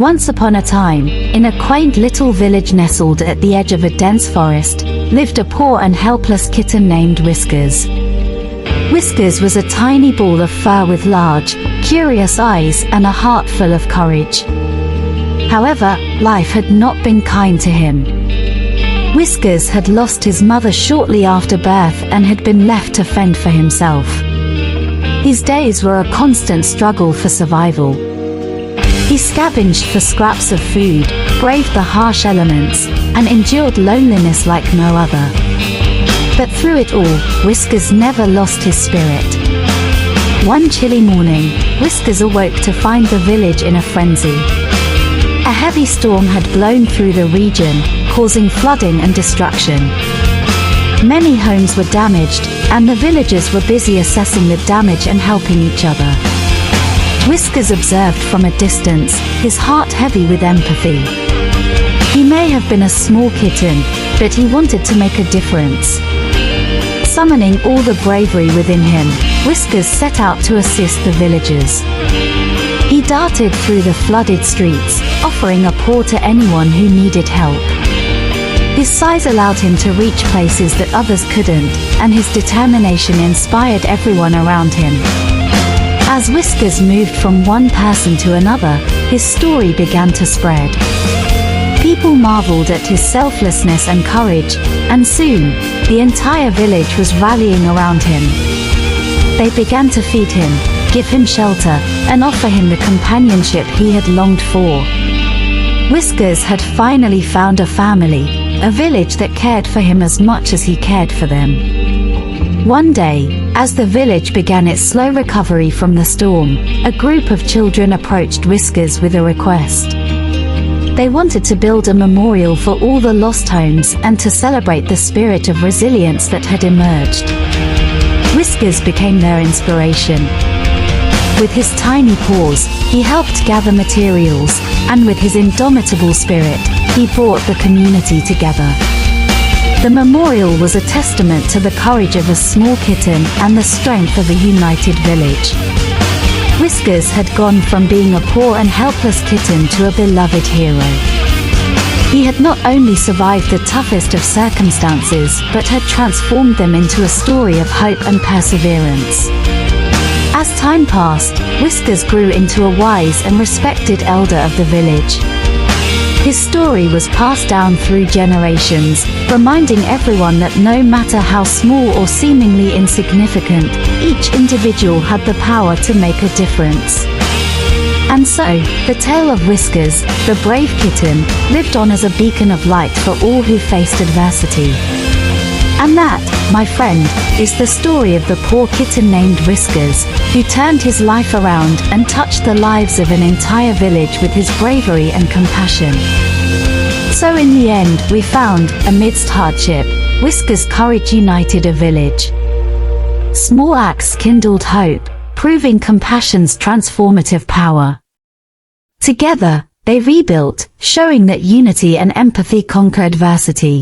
Once upon a time, in a quaint little village nestled at the edge of a dense forest, lived a poor and helpless kitten named Whiskers. Whiskers was a tiny ball of fur with large, curious eyes and a heart full of courage. However, life had not been kind to him. Whiskers had lost his mother shortly after birth and had been left to fend for himself. His days were a constant struggle for survival. He scavenged for scraps of food, braved the harsh elements, and endured loneliness like no other. But through it all, Whiskers never lost his spirit. One chilly morning, Whiskers awoke to find the village in a frenzy. A heavy storm had blown through the region, causing flooding and destruction. Many homes were damaged, and the villagers were busy assessing the damage and helping each other. Whiskers observed from a distance, his heart heavy with empathy. He may have been a small kitten, but he wanted to make a difference. Summoning all the bravery within him, Whiskers set out to assist the villagers. He darted through the flooded streets, offering a paw to anyone who needed help. His size allowed him to reach places that others couldn't, and his determination inspired everyone around him. As Whiskers moved from one person to another, his story began to spread. People marveled at his selflessness and courage, and soon, the entire village was rallying around him. They began to feed him, give him shelter, and offer him the companionship he had longed for. Whiskers had finally found a family, a village that cared for him as much as he cared for them. One day, as the village began its slow recovery from the storm, a group of children approached Whiskers with a request. They wanted to build a memorial for all the lost homes and to celebrate the spirit of resilience that had emerged. Whiskers became their inspiration. With his tiny paws, he helped gather materials, and with his indomitable spirit, he brought the community together. The memorial was a testament to the courage of a small kitten and the strength of a united village. Whiskers had gone from being a poor and helpless kitten to a beloved hero. He had not only survived the toughest of circumstances, but had transformed them into a story of hope and perseverance. As time passed, Whiskers grew into a wise and respected elder of the village. His story was passed down through generations, reminding everyone that no matter how small or seemingly insignificant, each individual had the power to make a difference. And so, the tale of Whiskers, the brave kitten, lived on as a beacon of light for all who faced adversity. And that, my friend, is the story of the poor kitten named Whiskers, who turned his life around and touched the lives of an entire village with his bravery and compassion. So in the end, we found, amidst hardship, Whiskers' courage united a village. Small acts kindled hope, proving compassion's transformative power. Together, they rebuilt, showing that unity and empathy conquer adversity.